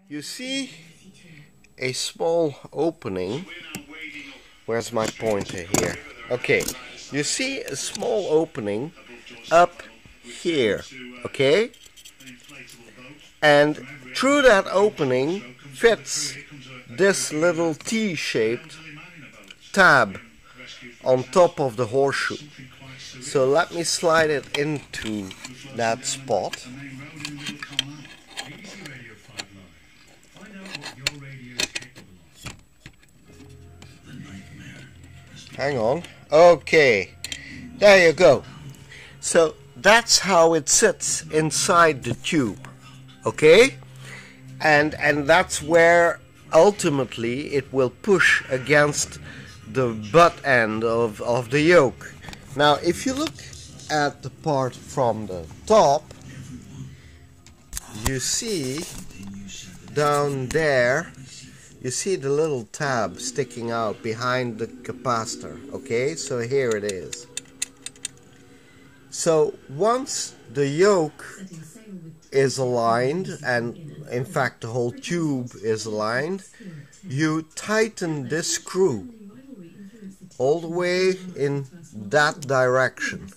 You see a small opening. Where's my pointer here? Okay, you see a small opening up here, okay? And through that opening fits this little T-shaped tab on top of the horseshoe. So let me slide it into that spot. Hang on. Okay, there you go. So that's how it sits inside the tube, okay? And that's where ultimately it will push against the butt end of the yoke. Now if you look at the part from the top, you see down there, you see the little tab sticking out behind the capacitor, okay? So here it is. So once the yoke is aligned, and in fact the whole tube is aligned, you tighten this screw all the way in that direction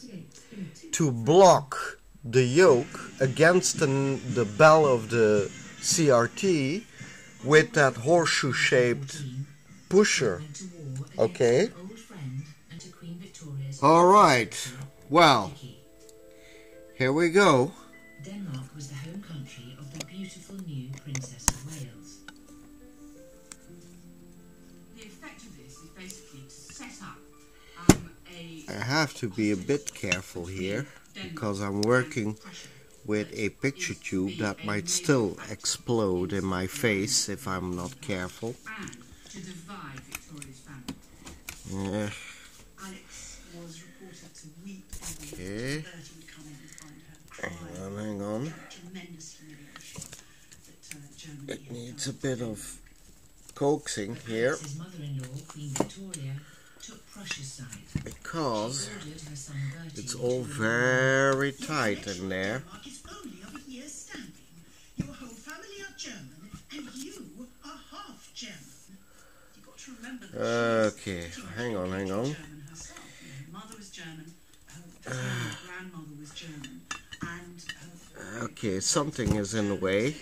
to block the yoke against the bell of the CRT with that horseshoe shaped pusher, okay? Alright, well, here we go. Denmark was the home country of the beautiful new Princess of Wales. The effect of this is basically to set up I have to be a bit careful here because I'm working with a picture tube that might still explode in my face if I'm not careful. And to divide Victoria's family. Yeah. Alex was reported to weep. Okay. Hang on. It needs a bit of coaxing here because it's all very tight in there. Okay, hang on. Okay, something is in the way.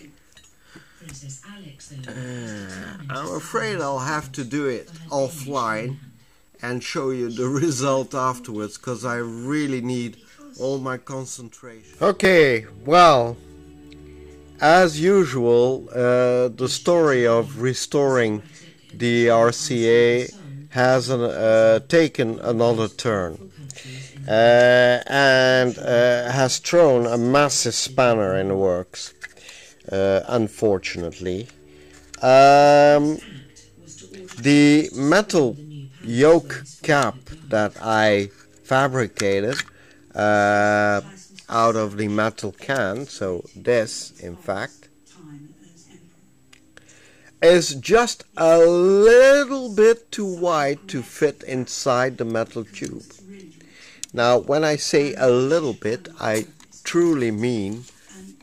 I'm afraid I'll have to do it offline and show you the result afterwards because I really need all my concentration. Okay, well, as usual, the story of restoring the RCA has taken another turn. And has thrown a massive spanner in the works, unfortunately. The metal yoke cap that I fabricated out of the metal can, so this in fact, is just a little bit too wide to fit inside the metal tube. Now, when I say a little bit, I truly mean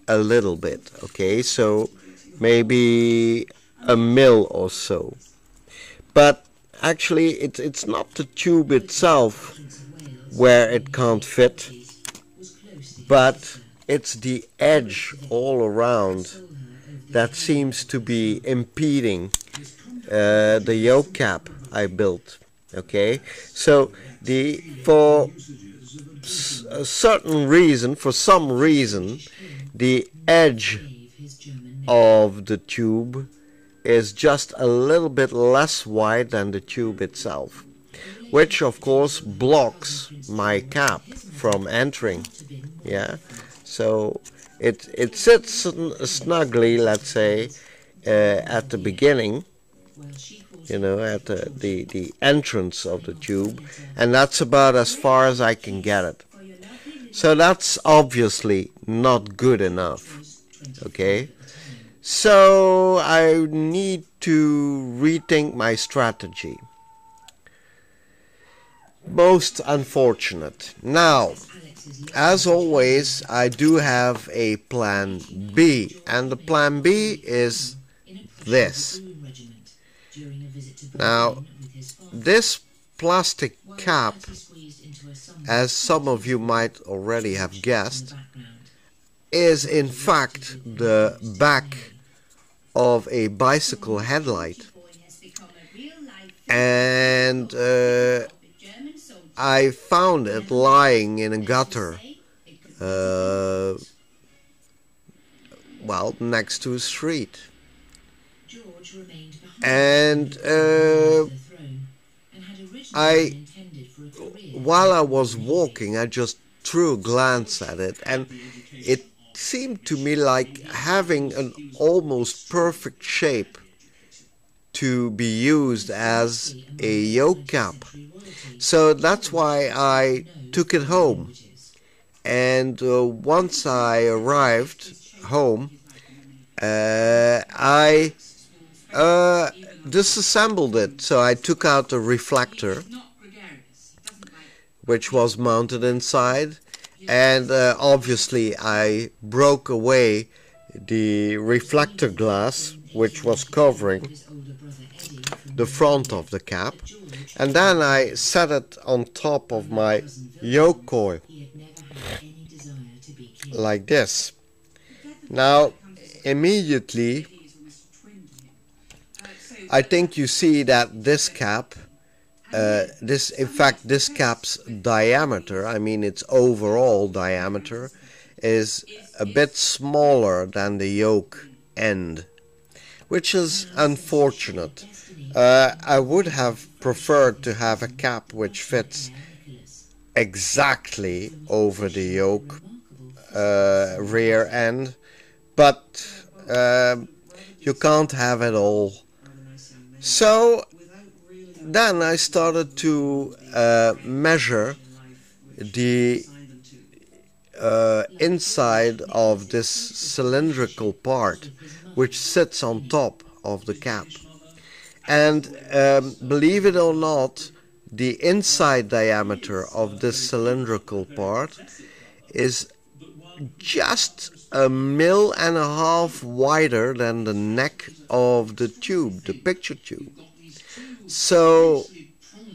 a little bit, okay? So, maybe a mil or so. But actually, it's not the tube itself where it can't fit, but it's the edge all around that seems to be impeding the yoke cap I built, okay? So, for a certain reason, for some reason, the edge of the tube is just a little bit less wide than the tube itself, which of course blocks my cap from entering. Yeah, so it sits snugly, let's say, at the beginning, you know, at the entrance of the tube, and that's about as far as I can get it. So that's obviously not good enough, okay? So I need to rethink my strategy. Most unfortunate. Now, as always, I do have a plan B, and the plan B is this. Now, this plastic cap, as some of you might already have guessed, is in fact the back of a bicycle headlight. And I found it lying in a gutter, well, next to a street. And while I was walking, I just threw a glance at it, and it seemed to me like having an almost perfect shape to be used as a yoke cap. So that's why I took it home. And once I arrived home, I disassembled it. So I took out the reflector, which was mounted inside, and obviously I broke away the reflector glass, which was covering the front of the cap, and then I set it on top of my yoke coil like this. Now immediately I think you see that this cap, this cap's diameter, I mean its overall diameter, is a bit smaller than the yoke end, which is unfortunate. I would have preferred to have a cap which fits exactly over the yoke rear end, but you can't have it all. So then I started to measure the inside of this cylindrical part which sits on top of the cap. And believe it or not, the inside diameter of this cylindrical part is just 1.5 mm wider than the neck of the tube, the picture tube. So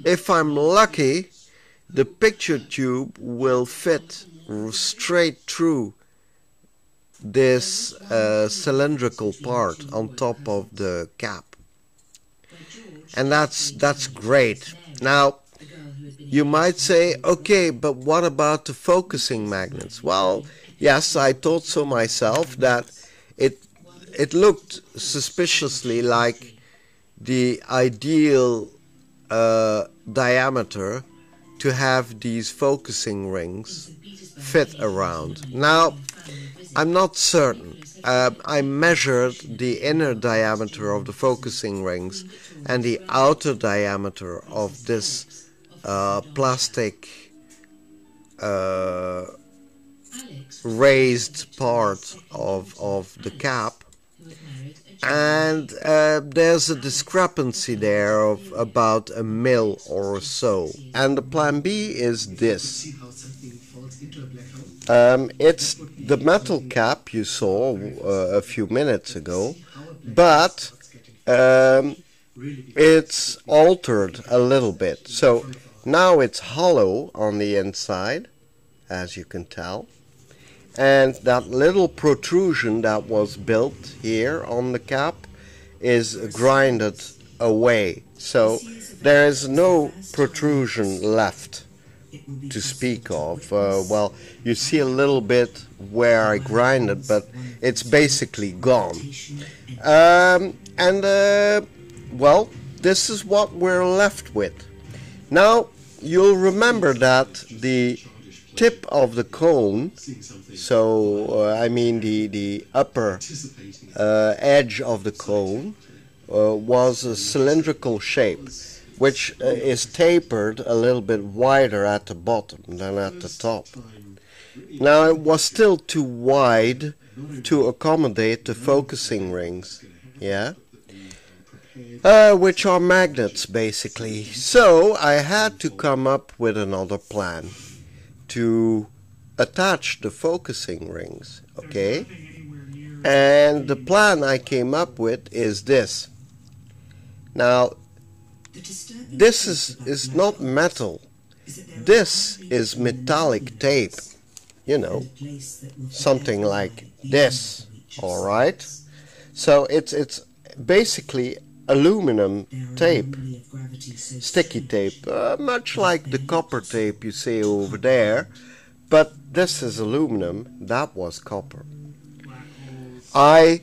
if I'm lucky, the picture tube will fit straight through this cylindrical part on top of the cap. And that's great. Now, you might say, okay, but what about the focusing magnets? Well, yes, I thought so myself, that it looked suspiciously like the ideal diameter to have these focusing rings fit around. Now, I'm not certain. I measured the inner diameter of the focusing rings and the outer diameter of this plastic raised part of the cap, and there's a discrepancy there of about 1 mil or so. And the plan B is this. It's the metal cap you saw a few minutes ago, but it's altered a little bit. So now it's hollow on the inside, as you can tell, and that little protrusion that was built here on the cap is grinded away. So there is no protrusion left to speak of. Well, you see a little bit where I grinded, but it's basically gone. Well, this is what we're left with. Now, you'll remember that the tip of the cone, so I mean the upper edge of the cone, was a cylindrical shape, which is tapered a little bit wider at the bottom than at the top. Now, it was still too wide to accommodate the focusing rings, yeah, which are magnets basically. So I had to come up with another plan to attach the focusing rings, okay? And the plan I came up with is this. Now, this is not metal. This is metallic tape. You know, something like this. All right? So it's basically aluminum tape, sticky tape, much like the copper tape you see over there, but this is aluminum, that was copper. I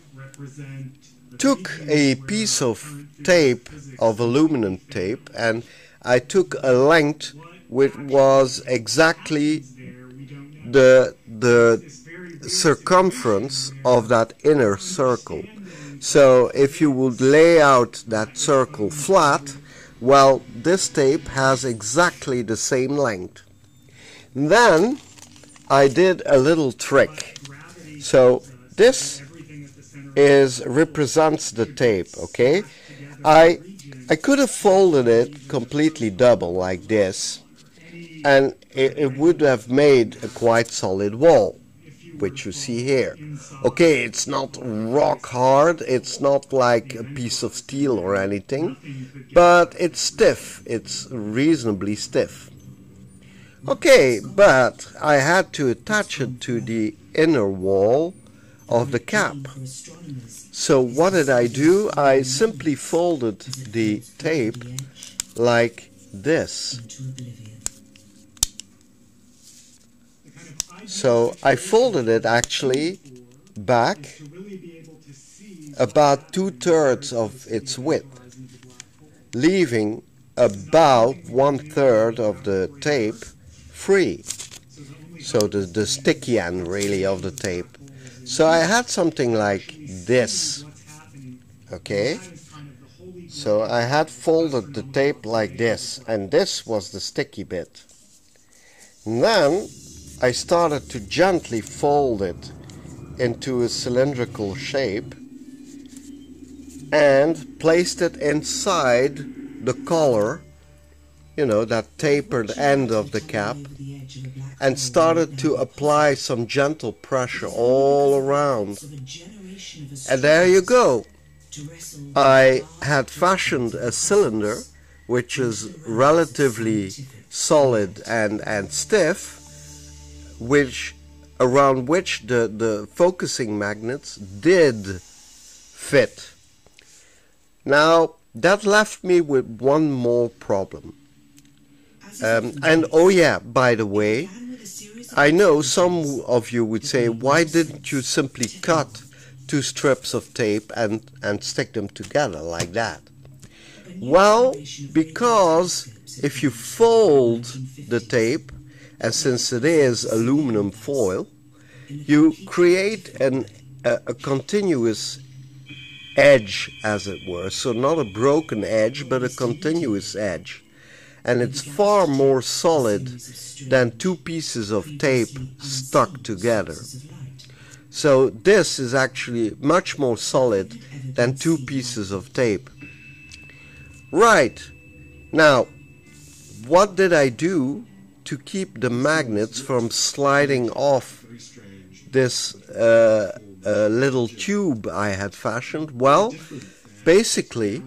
took a piece of tape, of aluminum tape, and I took a length which was exactly the circumference of that inner circle. So if you would lay out that circle flat, well, this tape has exactly the same length. Then I did a little trick. So this represents the tape, okay? I could have folded it completely double like this, and it would have made a quite solid wall, which you see here. Okay, it's not rock hard, it's not like a piece of steel or anything, but it's stiff, it's reasonably stiff. Okay, but I had to attach it to the inner wall of the cap. So what did I do? I simply folded the tape like this. So I folded it actually back about 2/3 of its width, leaving about 1/3 of the tape free. So the sticky end really of the tape. So I had something like this. Okay? So I had folded the tape like this, and this was the sticky bit. And then I started to gently fold it into a cylindrical shape and placed it inside the collar, you know, that tapered end of the cap, and started to apply some gentle pressure all around. And there you go. I had fashioned a cylinder which is relatively solid and stiff, around which the focusing magnets did fit. Now that left me with one more problem. And oh yeah, by the way, I know some of you would say, why didn't you simply cut 2 strips of tape and stick them together like that? Well, because if you fold the tape, and since it is aluminum foil, you create a continuous edge, as it were. So not a broken edge, but a continuous edge. And it's far more solid than 2 pieces of tape stuck together. So this is actually much more solid than 2 pieces of tape. Right. Now, what did I do to keep the magnets from sliding off this little tube I had fashioned? Well, basically,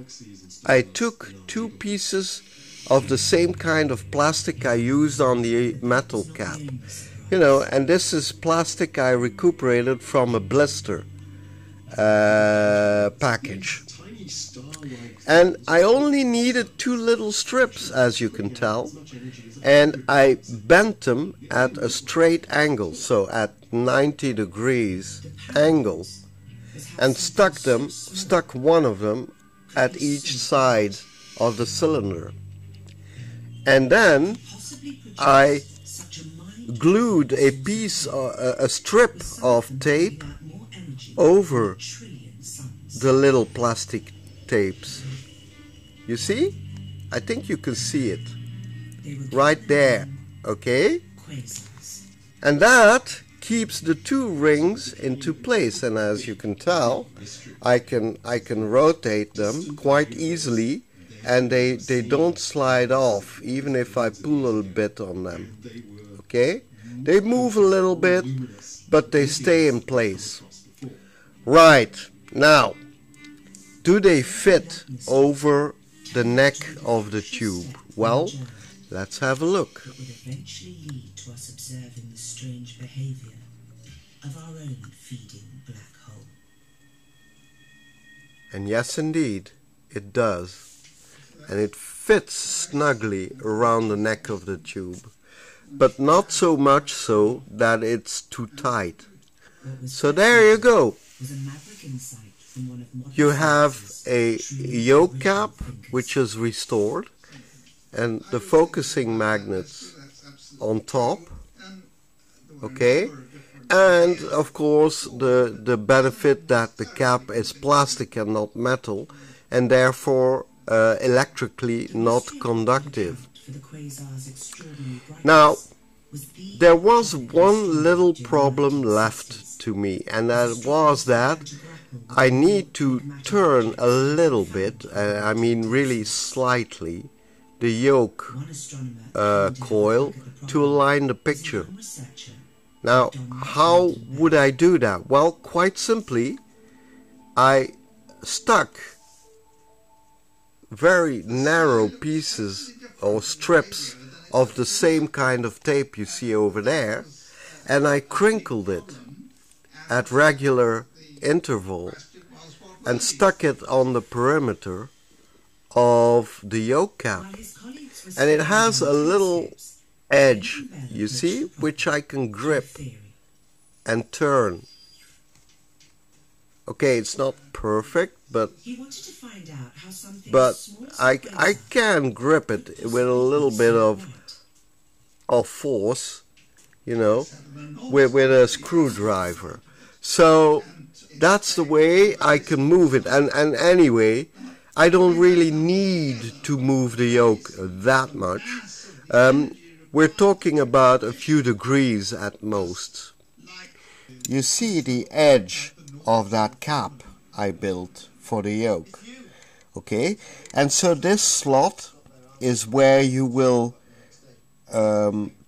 I took 2 pieces of the same kind of plastic I used on the metal cap. You know, and this is plastic I recuperated from a blister package. And I only needed 2 little strips, as you can tell, and I bent them at a straight angle, so at 90 degrees angle, and stuck one of them at each side of the cylinder. And then I glued a strip of tape over the little plastic tapes. You see? I think you can see it right there, okay? And that keeps the 2 rings into place, and as you can tell, I can rotate them quite easily, and they don't slide off even if I pull a little bit on them. Okay? They move a little bit, but they stay in place. Right, now, do they fit over the neck of the tube? Well, let's have a look. It would eventually lead to us observing the strange behavior of our own feeding black hole. And yes, indeed, it does. And it fits snugly around the neck of the tube, but not so much so that it's too tight. So there you go. You have a yoke cap which is restored, and the focusing magnets on top, okay, and of course the benefit that the cap is plastic and not metal, and therefore electrically not conductive. Now, there was one little problem left to me, and that was that I need to turn a little bit, I mean really slightly, the yoke coil to align the picture. Now, how would I do that? Well, quite simply, I stuck very narrow pieces or strips of the same kind of tape you see over there, and I crinkled it at regular interval and stuck it on the perimeter of the yoke cap, and it has a little edge, you see, which I can grip and turn. Okay, it's not perfect, but I can grip it with a little bit of force, you know, with a screwdriver. So that's the way I can move it. And anyway, I don't really need to move the yoke that much. We're talking about a few degrees at most. You see the edge of that cap I built for the yoke, okay, and so this slot is where you will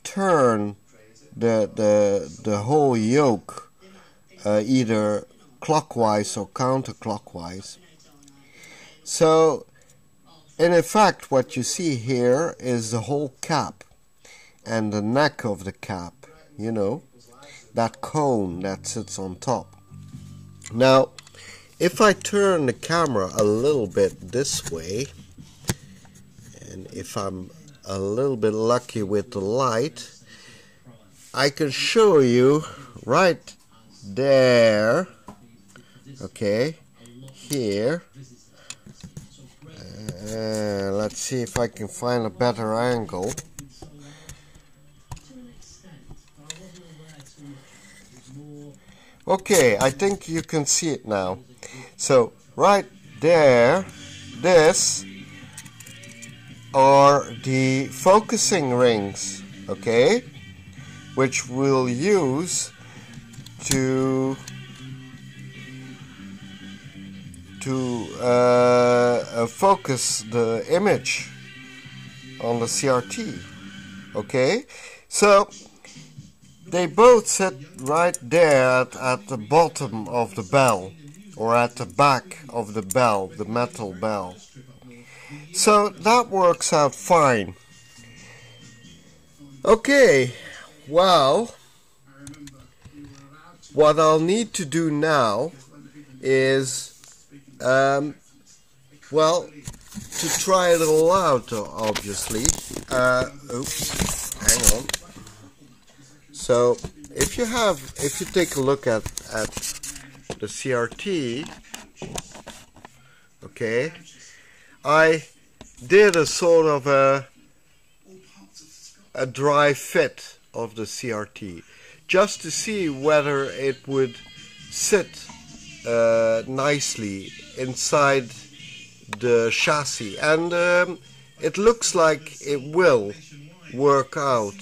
turn the whole yoke either clockwise or counterclockwise. So in effect what you see here is the whole cap and the neck of the cap, you know, that cone that sits on top. Now, if I turn the camera a little bit this way, and if I'm a little bit lucky with the light, I can show you right there, okay, here. Let's see if I can find a better angle. Okay, I think you can see it now. So right there, this are the focusing rings, okay, which we'll use to focus the image on the CRT, okay. So they both sit right there at the bottom of the bell, or at the back of the bell, the metal bell. So that works out fine. Okay, well, what I'll need to do now is, well, to try it all out, obviously. Oops, hang on. So if you take a look at the CRT, okay, I did a sort of a dry fit of the CRT just to see whether it would sit nicely inside the chassis, and it looks like it will work out.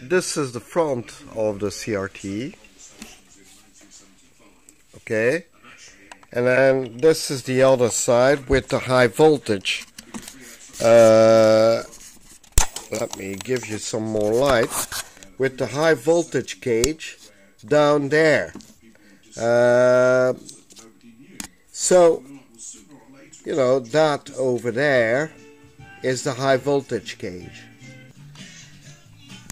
This is the front of the CRT, okay, and then this is the other side with the high voltage. Let me give you some more light. With the high voltage cage down there, So, you know, that over there is the high voltage gauge.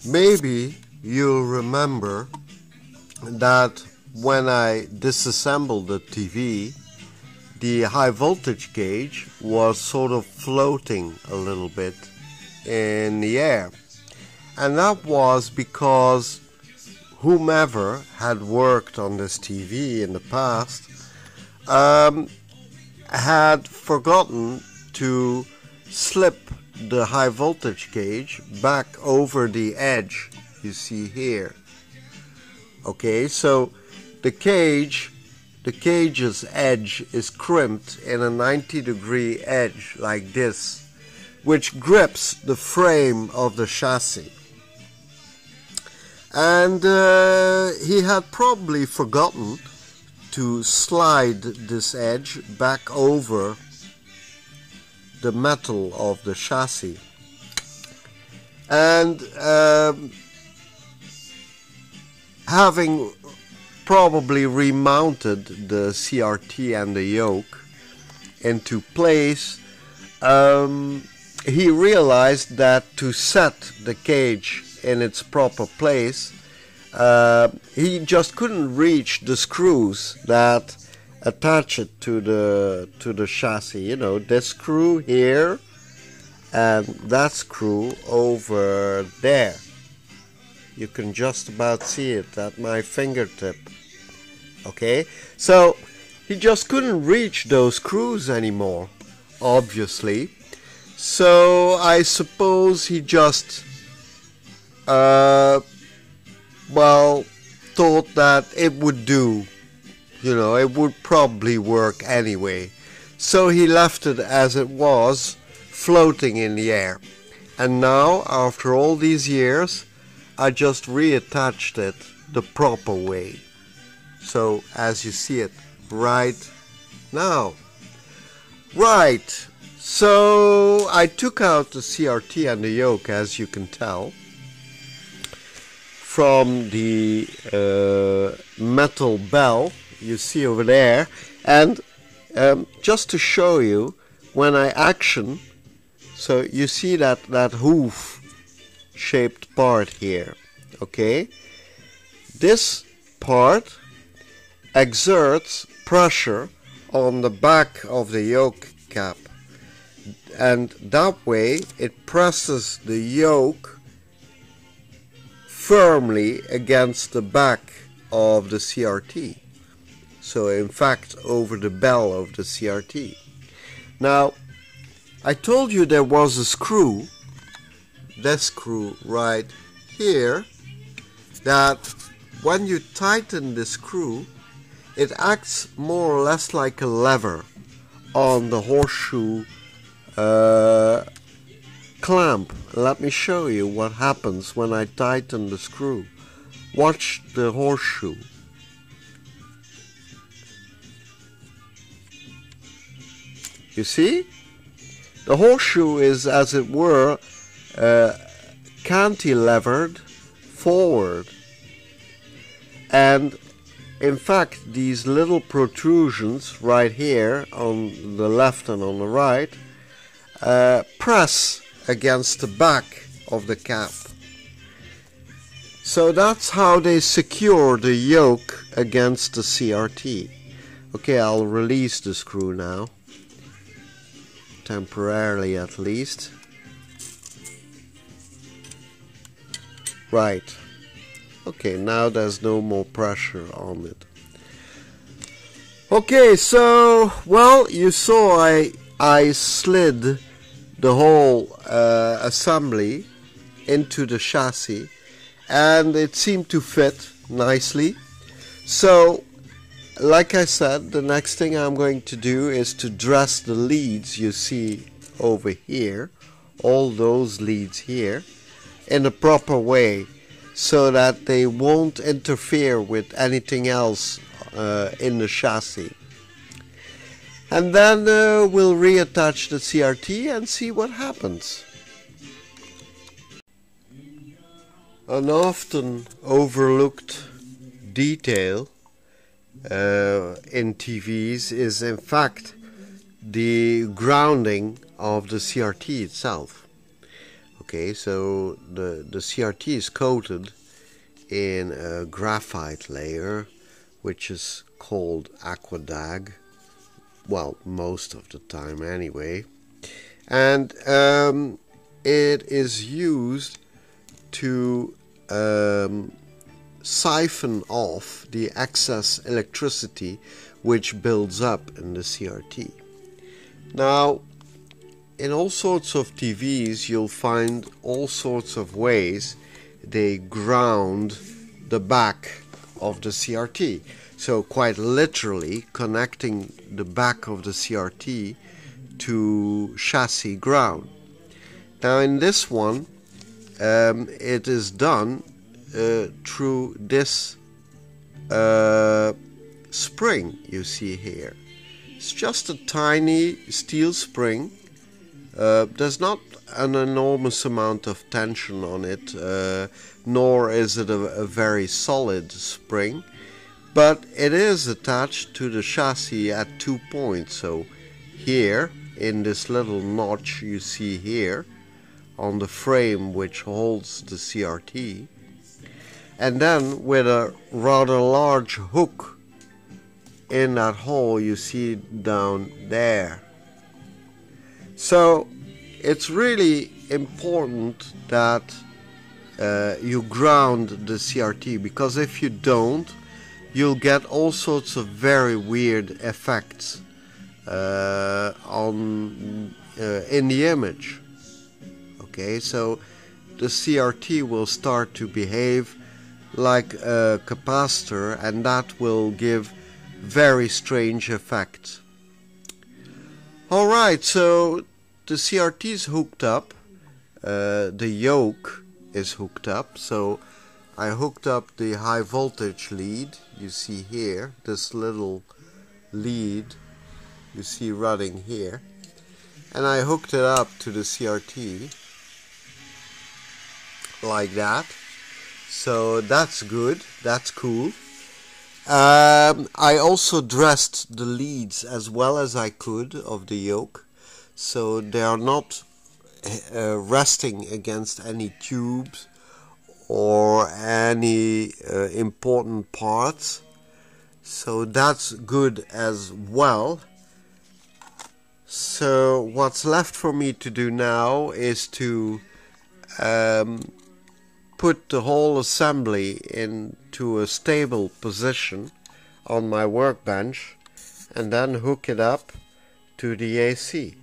Maybe you'll remember that when I disassembled the TV, the high voltage gauge was sort of floating a little bit in the air. And that was because whomever had worked on this TV in the past had forgotten to slip the high voltage gauge back over the edge you see here. Okay, so the cage's edge is crimped in a 90-degree edge like this, which grips the frame of the chassis. And he had probably forgotten to slide this edge back over the metal of the chassis. And having probably remounted the CRT and the yoke into place, he realized that to set the cage in its proper place, he just couldn't reach the screws that attach it to the chassis. You know, this screw here and that screw over there. You can just about see it at my fingertip. Okay, so he just couldn't reach those screws anymore, obviously. So I suppose he just well, thought that it would do. You know, it would probably work anyway. So he left it as it was, floating in the air. And now, after all these years, I just reattached it the proper way. So, as you see it right now. Right, so I took out the CRT and the yoke, as you can tell, from the metal bell you see over there. And just to show you, when I action, so you see that hoof shaped part here, okay? This part exerts pressure on the back of the yoke cap, and that way it presses the yoke firmly against the back of the CRT. So in fact over the bell of the CRT. Now I told you there was a screw, this screw right here, that when you tighten the screw, it acts more or less like a lever on the horseshoe clamp. Let me show you what happens when I tighten the screw. Watch the horseshoe. You see? The horseshoe is, as it were, cantilevered forward. And in fact, these little protrusions right here on the left and on the right press against the back of the cap. So that's how they secure the yoke against the CRT. Okay, I'll release the screw now, temporarily at least. Right. Okay, now there's no more pressure on it. Okay, so, well, you saw I slid the whole assembly into the chassis, and it seemed to fit nicely. So, like I said, the next thing I'm going to do is to dress the leads you see over here, all those leads here, in a proper way, so that they won't interfere with anything else in the chassis. And then we'll reattach the CRT and see what happens. An often overlooked detail in TVs is in fact the grounding of the CRT itself. Okay, so the CRT is coated in a graphite layer, which is called aquadag, well, most of the time anyway, and it is used to siphon off the excess electricity which builds up in the CRT. Now, in all sorts of TVs you'll find all sorts of ways they ground the back of the CRT. So quite literally connecting the back of the CRT to chassis ground. Now in this one it is done through this spring you see here. It's just a tiny steel spring. There's not an enormous amount of tension on it, nor is it a very solid spring, but it is attached to the chassis at 2 points. So here in this little notch you see here on the frame which holds the CRT, and then with a rather large hook in that hole you see down there. So it's really important that you ground the CRT, because if you don't, you'll get all sorts of very weird effects in the image. Okay, so the CRT will start to behave like a capacitor, and that will give very strange effects. Alright, so the CRT is hooked up, the yoke is hooked up, so I hooked up the high voltage lead, you see here, this little lead you see running here, and I hooked it up to the CRT like that. So that's good, that's cool. I also dressed the leads as well as I could of the yoke, so they are not resting against any tubes or any important parts, so that's good as well. So what's left for me to do now is to put the whole assembly into a stable position on my workbench and then hook it up to the AC.